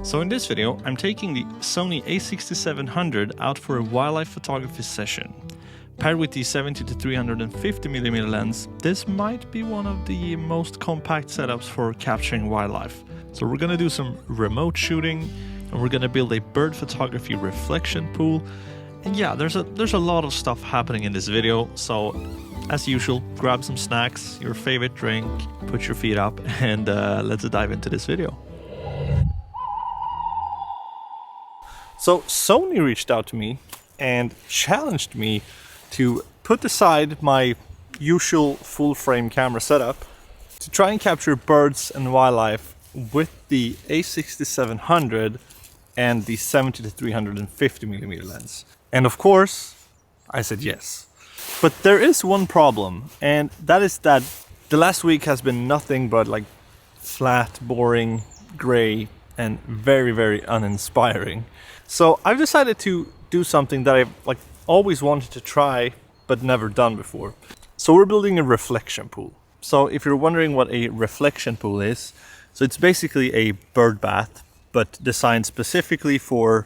So in this video, I'm taking the Sony A6700 out for a wildlife photography session. Paired with the 70-350mm lens, this might be one of the most compact setups for capturing wildlife. So we're gonna do some remote shooting, and we're gonna build a bird photography reflection pool. And yeah, there's a lot of stuff happening in this video, so as usual, grab some snacks, your favorite drink, put your feet up, and let's dive into this video. So Sony reached out to me and challenged me to put aside my usual full-frame camera setup to try and capture birds and wildlife with the A6700 and the 70-350mm lens. And of course, I said yes. But there is one problem, and that is that the last week has been nothing but like flat, boring, gray, and very, very uninspiring. So I've decided to do something that I've always wanted to try but never done before. So we're building a reflection pool. So if you're wondering what a reflection pool is, so it's basically a bird bath but designed specifically for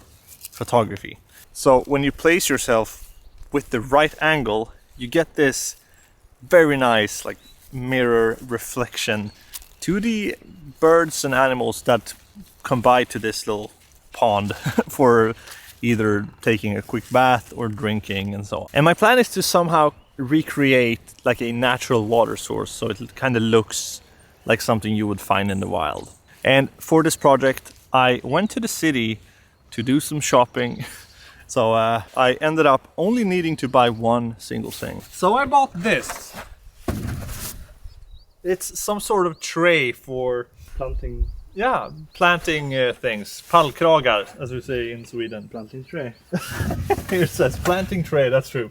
photography. So when you place yourself with the right angle, you get this very nice mirror reflection to the birds and animals that come by to this little pond for either taking a quick bath or drinking and so on. And my plan is to somehow recreate a natural water source, so it kind of looks like something you would find in the wild. And for this project, I went to the city to do some shopping. So I ended up only needing to buy one single thing. So I bought this. It's some sort of tray for planting. Yeah, planting things. Pallkragar, as we say in Sweden. Planting tray. Here it says planting tray, that's true.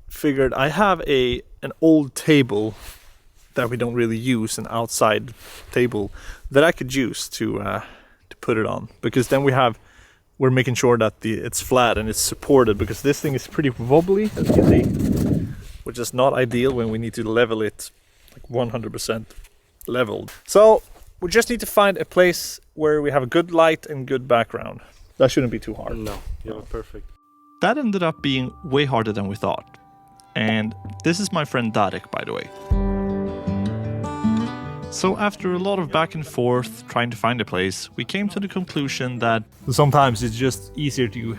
Figured I have an old table that we don't really use, an outside table that I could use to put it on. Because then we're making sure that it's flat and it's supported, because this thing is pretty wobbly, as you can see, which is not ideal when we need to level it 100% leveled. So we just need to find a place where we have a good light and good background. That shouldn't be too hard. No, you're perfect. That ended up being way harder than we thought. And this is my friend Darek, by the way. So after a lot of back and forth trying to find a place, we came to the conclusion that sometimes it's just easier to,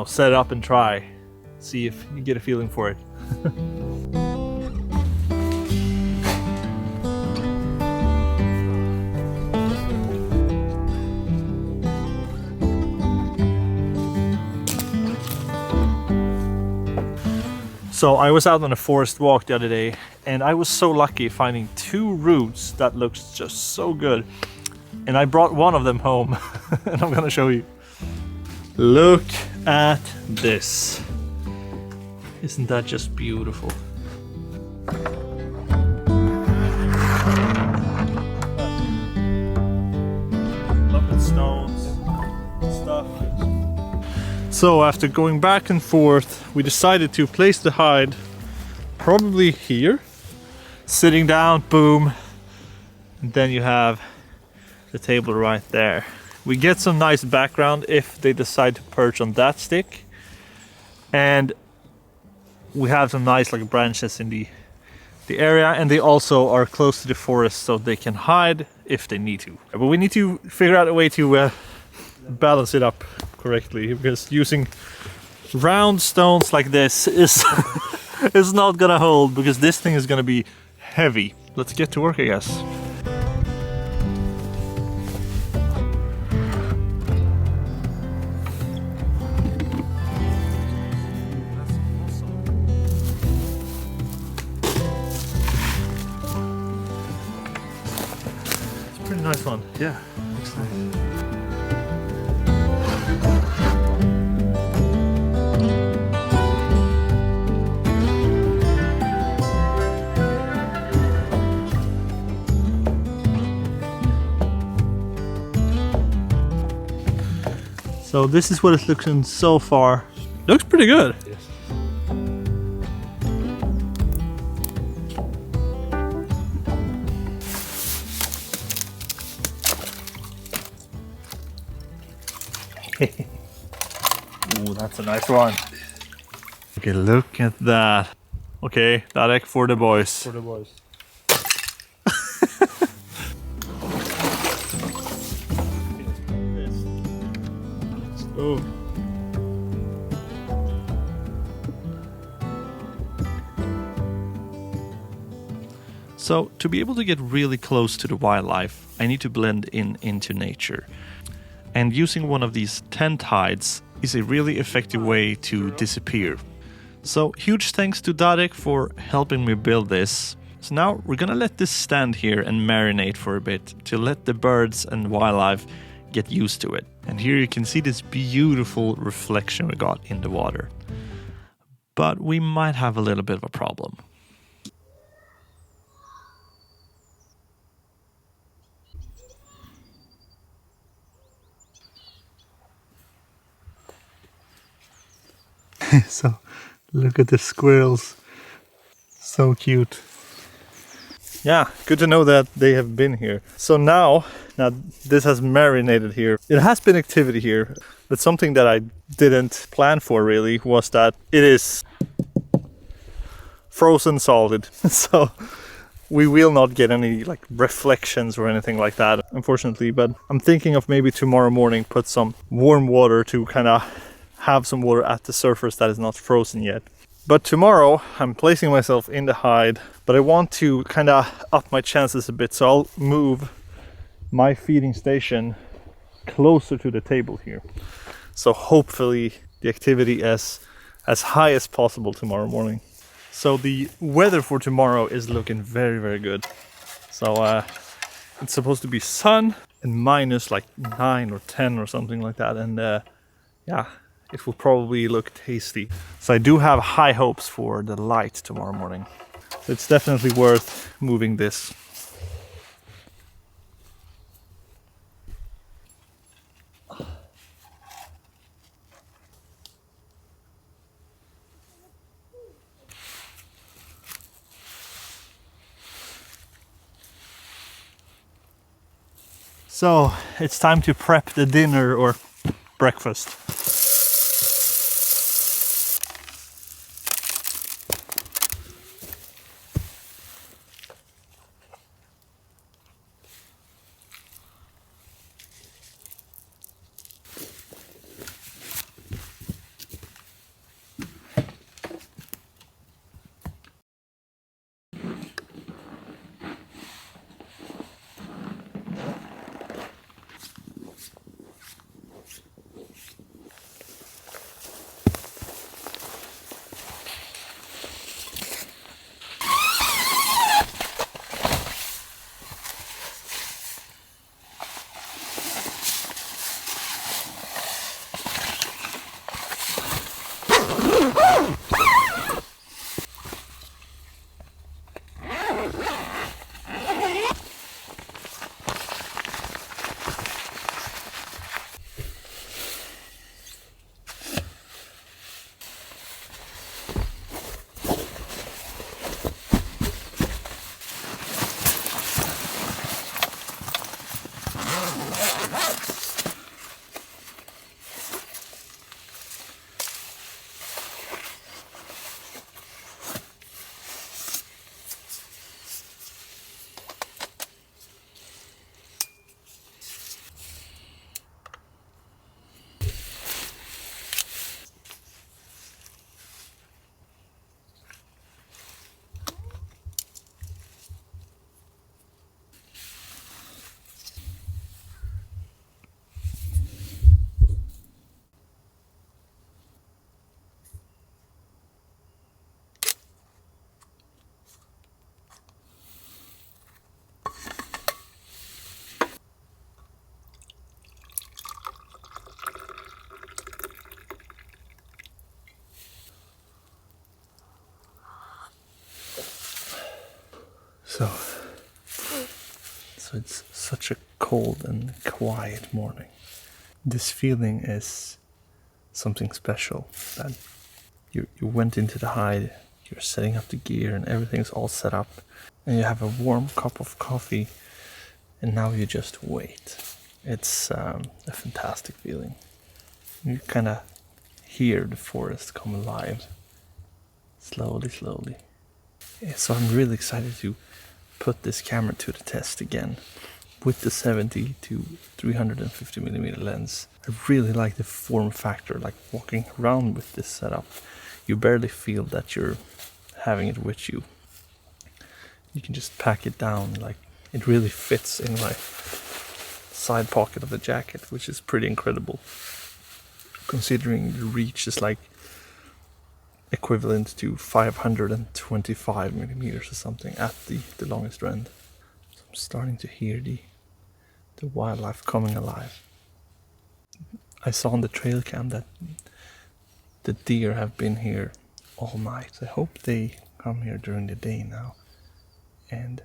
set it up and try. See if you get a feeling for it. So I was out on a forest walk the other day, and I was so lucky finding two roots that looked just so good. And I brought one of them home, and I'm gonna show you. Look at this. Isn't that just beautiful? Look at stones and stuff. So after going back and forth, we decided to place the hide probably here. Sitting down, boom. And then you have the table right there. We get some nice background if they decide to perch on that stick. And we have some nice branches in the area, and they also are close to the forest, so they can hide if they need to. But we need to figure out a way to balance it up correctly, because using round stones like this is is not gonna hold, because this thing is gonna be heavy. Let's get to work, I guess. It's a pretty nice one. Yeah, looks nice. So this is what it's looking so far. Looks pretty good. Yes. Ooh, that's a nice one. Okay, look at that. Okay, Darek for the boys. For the boys. Oh. So, to be able to get really close to the wildlife, I need to blend into nature. And using one of these tent hides is a really effective way to disappear. So, huge thanks to Darek for helping me build this. So now we're gonna let this stand here and marinate for a bit to let the birds and wildlife get used to it. And here you can see this beautiful reflection we got in the water. But we might have a little bit of a problem. So, look at the squirrels. So cute. Yeah, good to know that they have been here. So now this has marinated here. It has been activity here, but something that I didn't plan for really was that it is frozen solid. So we will not get any like reflections or anything like that, unfortunately. But I'm thinking of maybe tomorrow morning put some warm water to kind of have some water at the surface that is not frozen yet. But tomorrow I'm placing myself in the hide, but I want to kind of up my chances a bit, so I'll move my feeding station closer to the table here. So hopefully the activity is as high as possible tomorrow morning. So the weather for tomorrow is looking very, very good. So it's supposed to be sun and minus like 9 or 10 or something like that. And yeah, it will probably look tasty. So I do have high hopes for the light tomorrow morning. So it's definitely worth moving this. So it's time to prep the dinner or breakfast. So it's such a cold and quiet morning. This feeling is something special, that you went into the hide, you're setting up the gear and everything's all set up, and you have a warm cup of coffee, and now you just wait. It's a fantastic feeling. You kind of hear the forest come alive. Slowly, slowly. Yeah, so I'm really excited to put this camera to the test again. With the 70 to 350mm lens. I really like the form factor, like walking around with this setup. You barely feel that you're having it with you. You can just pack it down, like it really fits in my side pocket of the jacket, which is pretty incredible. Considering the reach is like equivalent to 525mm or something at the longest end. So I'm starting to hear the wildlife coming alive. I saw on the trail cam that the deer have been here all night. I hope they come here during the day now and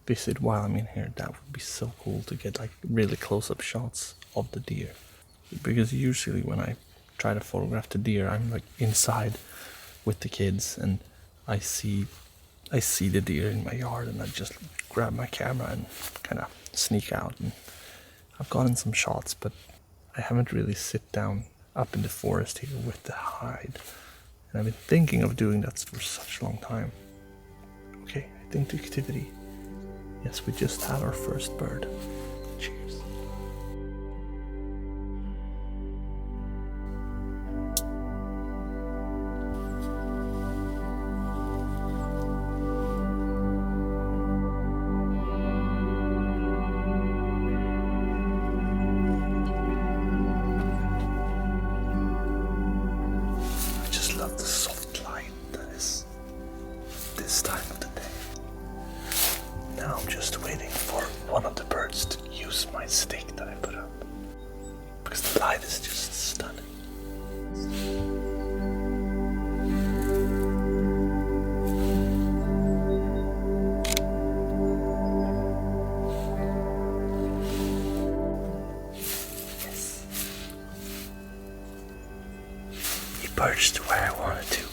visit while I'm in here. That would be so cool to get like really close-up shots of the deer. Because usually when I try to photograph the deer, I'm like inside with the kids and I see the deer in my yard and I just grab my camera and kind of sneak out. And I've gotten some shots, but I haven't really sit down up in the forest here with the hide. And I've been thinking of doing that for such a long time. Okay, I think the activity. Yes, we just had our first bird. Cheers. Love the soft light that is this time of the day. Now I'm just waiting for one of the birds to use my stick that I put up, because the light is just stunning. Perched where I wanted to.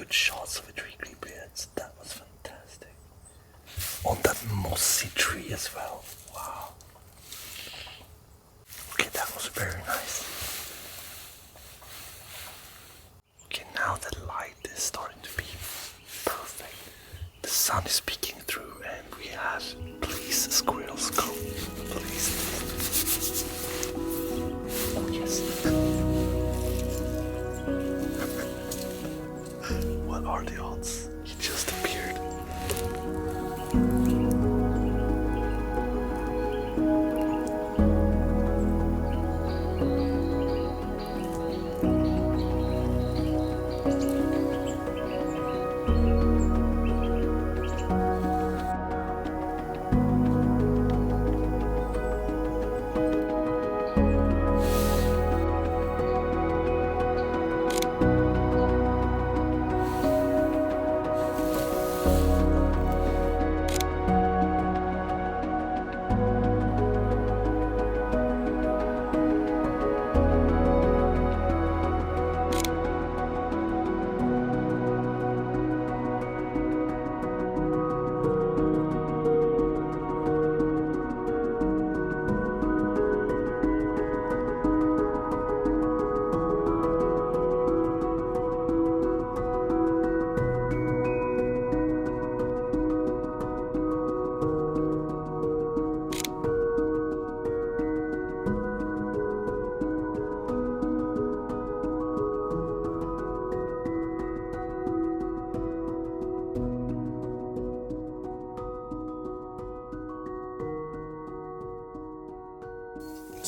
Shots of a tree creeper yet. That was fantastic. On that mossy tree as well. Wow. Okay, that was very nice. Okay, now the light is starting to be perfect. The sun is peeking through and we have, please, squirrels come. Please. Oh yes. What are the odds? He just appeared.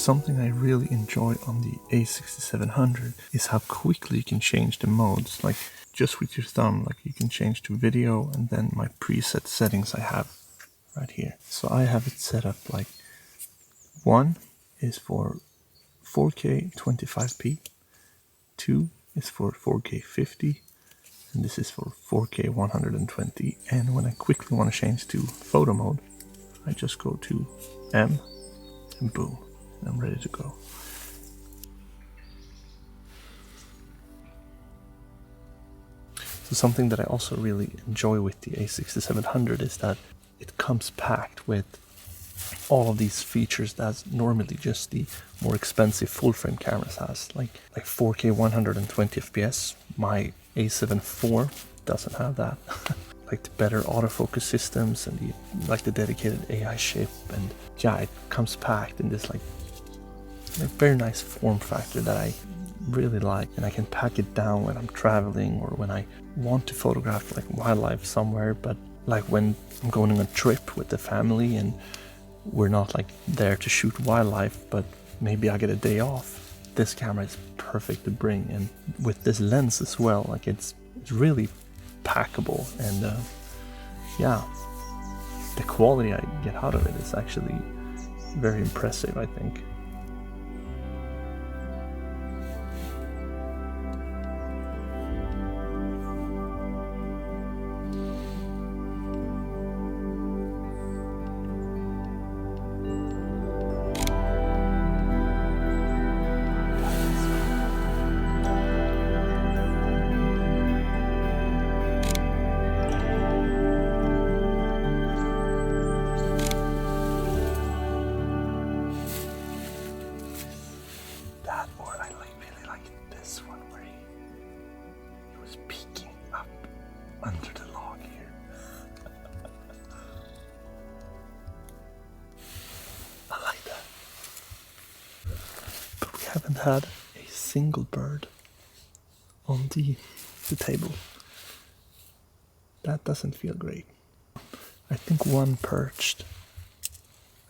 Something I really enjoy on the A6700 is how quickly you can change the modes. Like just with your thumb, like you can change to video, and then my preset settings I have right here. So I have it set up like 1 is for 4K 25p, 2 is for 4K 50, and this is for 4K 120. And when I quickly want to change to photo mode, I just go to M and boom, and I'm ready to go. So something that I also really enjoy with the A6700 is that it comes packed with all of these features that normally just the more expensive full frame cameras has, like 4K 120 FPS. My A7 IV doesn't have that. Like the better autofocus systems and the dedicated AI chip, and yeah, it comes packed in this like very nice form factor that I really like, and I can pack it down when I'm traveling or when I want to photograph like wildlife somewhere, but like when I'm going on a trip with the family and we're not like there to shoot wildlife, but maybe I get a day off. This camera is perfect to bring, and with this lens as well, like it's really packable, and yeah, the quality I get out of it is actually very impressive, I think. Under the log here. I like that. But we haven't had a single bird on the table. That doesn't feel great. I think one perched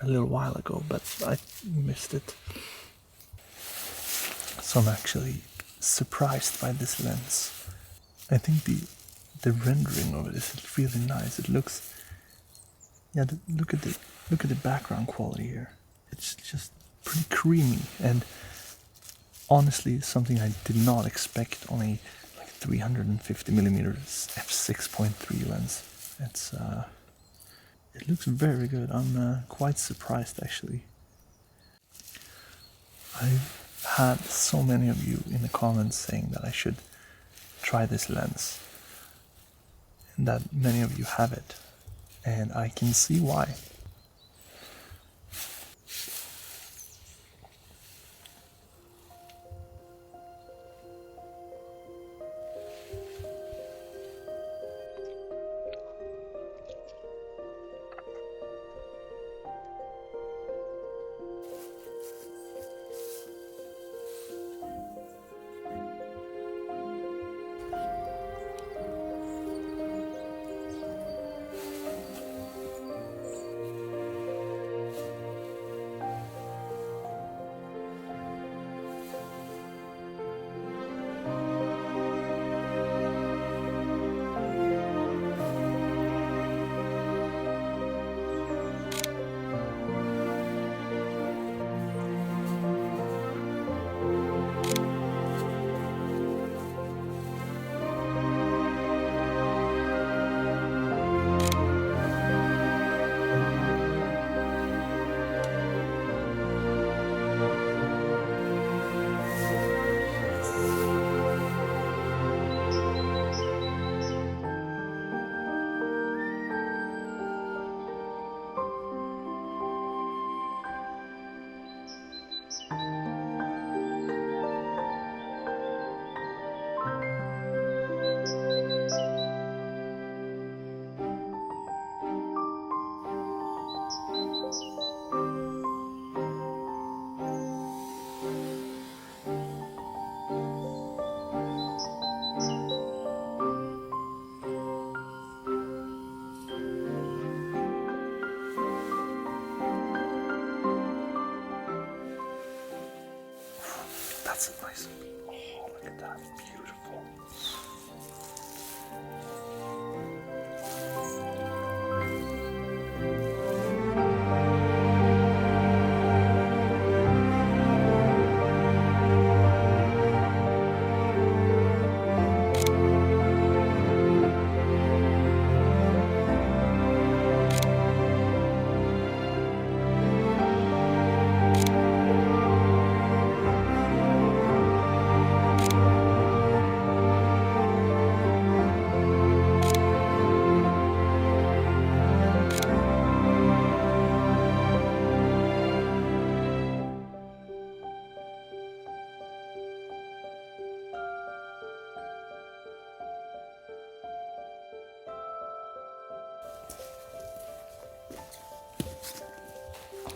a little while ago, but I missed it. So I'm actually surprised by this lens. I think the rendering of it is really nice. It looks, yeah, look at the background quality here. It's just pretty creamy, and honestly something I did not expect on a like 350mm f6.3 lens. It looks very good. I'm quite surprised actually. I've had so many of you in the comments saying that I should try this lens, and that many of you have it, and I can see why.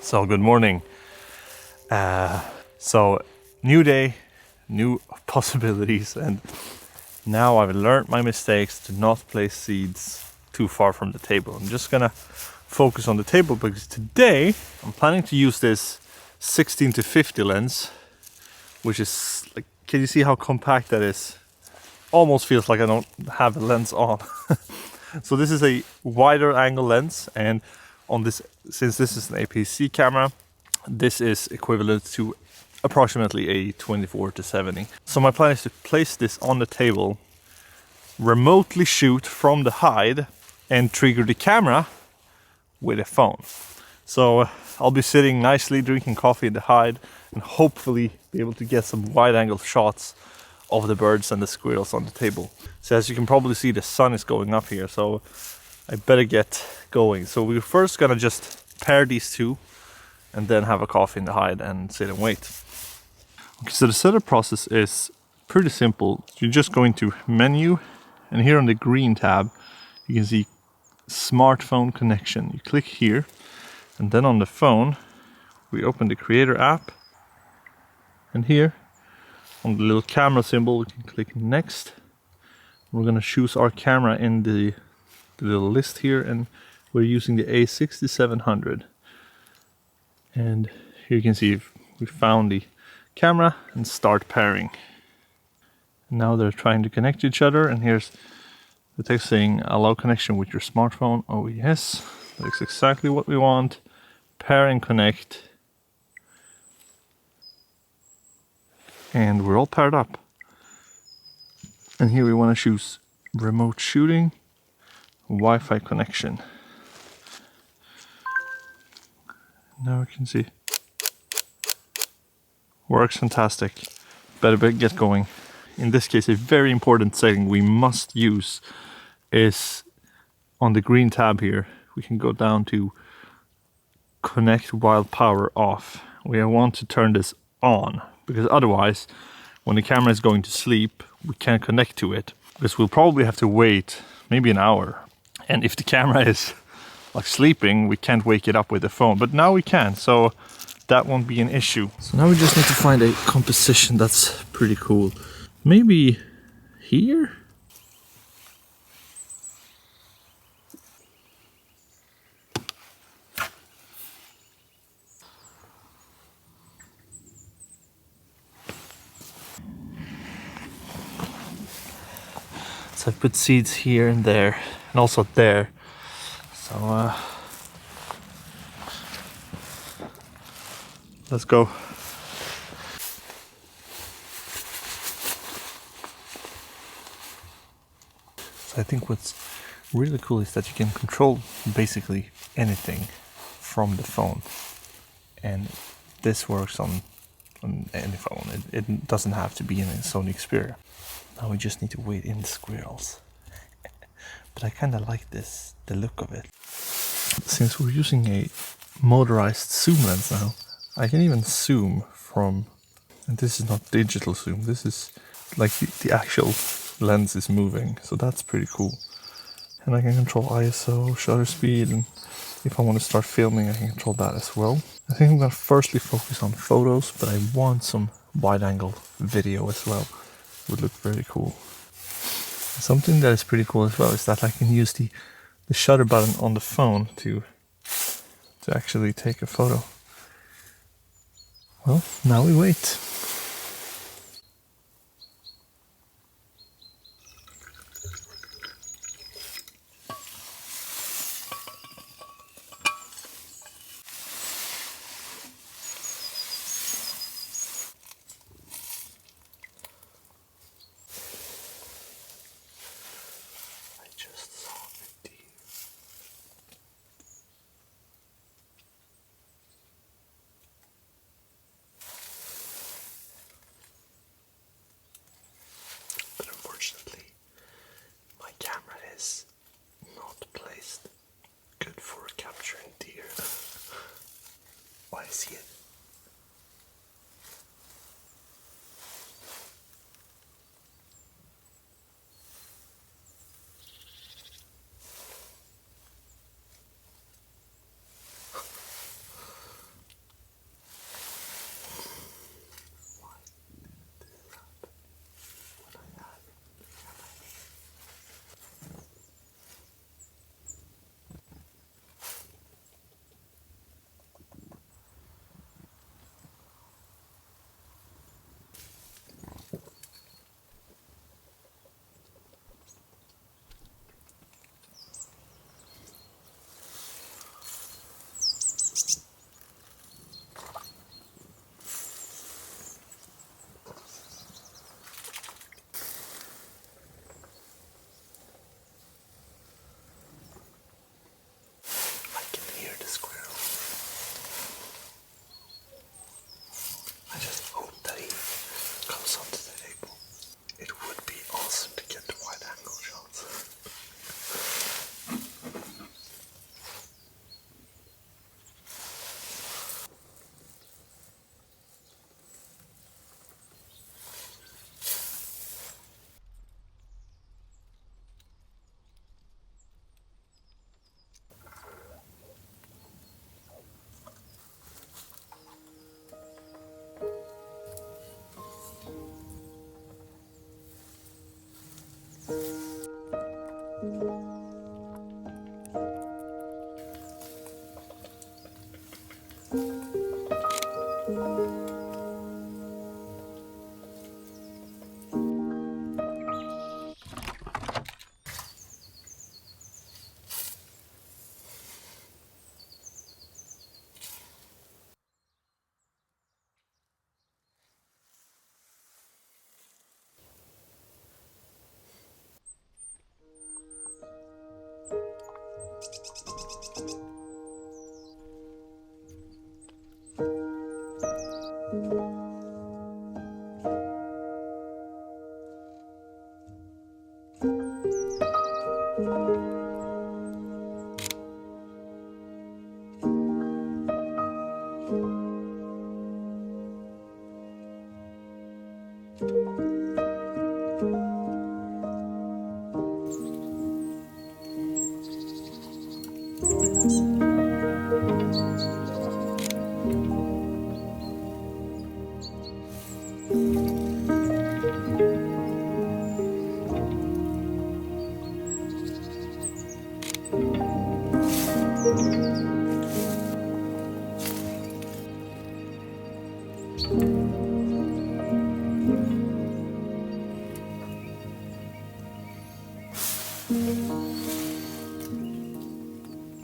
So good morning. So new day, new possibilities, and now I've learned my mistakes to not place seeds too far from the table. I'm just gonna focus on the table because today I'm planning to use this 16 to 50 lens, which is like, can you see how compact that is? Almost feels like I don't have a lens on. So this is a wider angle lens, and on this, since this is an aps-c camera, this is equivalent to approximately a 24 to 70. So my plan is to place this on the table, remotely shoot from the hide, and trigger the camera with a phone. So I'll be sitting nicely drinking coffee in the hide and hopefully be able to get some wide angle shots of the birds and the squirrels on the table. So as you can probably see, the sun is going up here, so I better get going. So we're first gonna just pair these two and then have a coffee in the hide and sit and wait. Okay, so the setup process is pretty simple. You're just going to menu, and here on the green tab you can see smartphone connection. You click here, and then on the phone we open the creator app, and here on the little camera symbol we can click next. We're gonna choose our camera in the little list here, and we're using the A6700. And here you can see we found the camera and start pairing. Now they're trying to connect to each other, and here's the text saying allow connection with your smartphone. Oh yes, that's exactly what we want. Pair and connect. And we're all paired up. And here we want to choose remote shooting, Wi-Fi connection. Now we can see. Works fantastic. Better get going. In this case, a very important setting we must use is on the green tab here. We can go down to connect while power off. We want to turn this on, because otherwise, when the camera is going to sleep, we can't connect to it, because we'll probably have to wait maybe an hour. And if the camera is like sleeping, we can't wake it up with the phone, but now we can, so that won't be an issue. So now we just need to find a composition that's pretty cool. Maybe here? So I put seeds here and there, and also there. So let's go. So I think what's really cool is that you can control basically anything from the phone, and this works on any phone. It doesn't have to be in a Sony Xperia. Now we just need to wait in the squirrels. But I kind of like this, the look of it. Since we're using a motorized zoom lens now, I can even zoom from, and this is not digital zoom, this is like the actual lens is moving, so that's pretty cool. And I can control ISO, shutter speed, and if I want to start filming I can control that as well. I think I'm going to firstly focus on photos, but I want some wide angle video as well. It would look very cool. Something that is pretty cool as well is that I can use the shutter button on the phone to actually take a photo. Well, now we wait.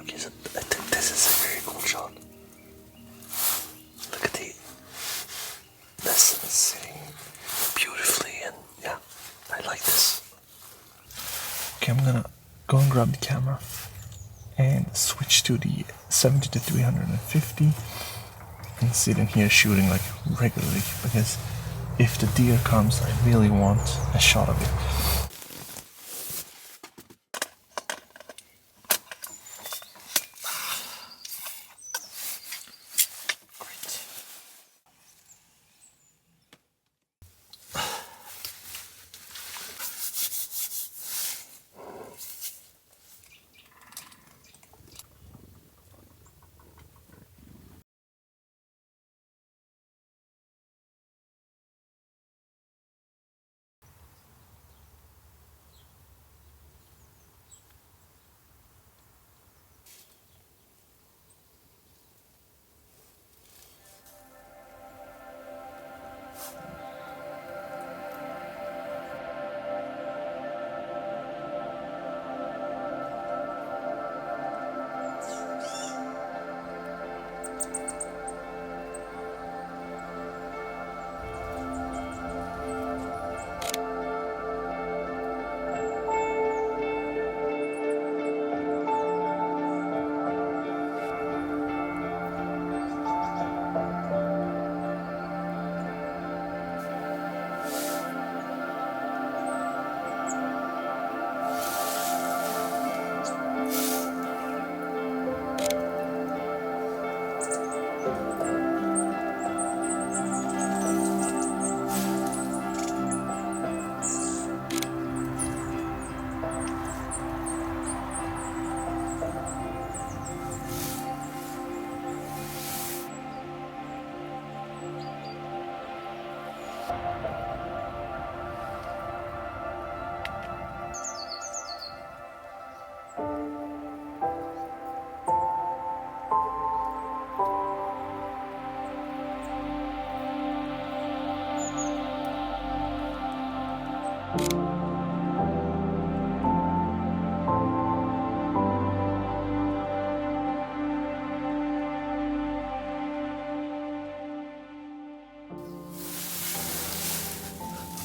Okay, so I think this is a very cool shot. Look at the Nilsson sitting beautifully, and yeah, I like this. Okay, I'm gonna go and grab the camera and switch to the 70 to 350 and sit in here shooting like regularly, because if the deer comes, I really want a shot of it.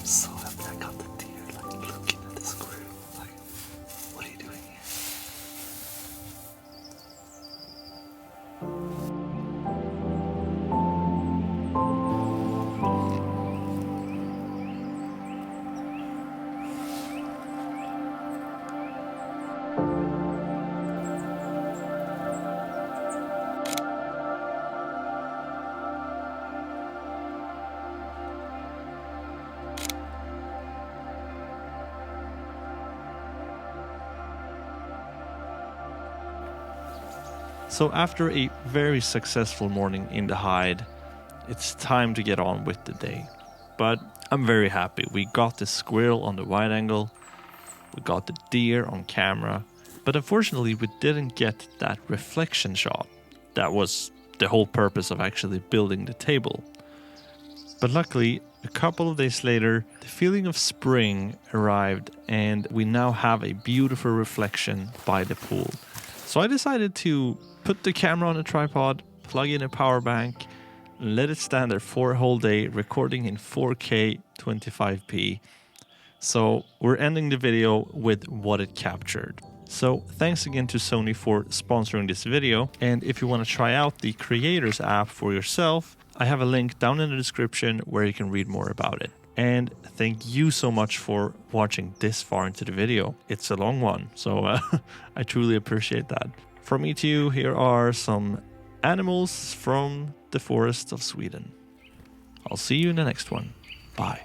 So happy I got the deer, like looking at the squirrel, like, what are you doing here? So after a very successful morning in the hide, it's time to get on with the day. But I'm very happy. We got the squirrel on the wide angle, we got the deer on camera, but unfortunately we didn't get that reflection shot. That was the whole purpose of actually building the table. But luckily, a couple of days later, the feeling of spring arrived and we now have a beautiful reflection by the pool. So I decided to put the camera on a tripod, plug in a power bank, and let it stand there for a whole day, recording in 4K 25p. So we're ending the video with what it captured. So thanks again to Sony for sponsoring this video. And if you want to try out the Creators app for yourself, I have a link down in the description where you can read more about it. And thank you so much for watching this far into the video. It's a long one, so I truly appreciate that. From me to you, here are some animals from the forest of Sweden. I'll see you in the next one. Bye.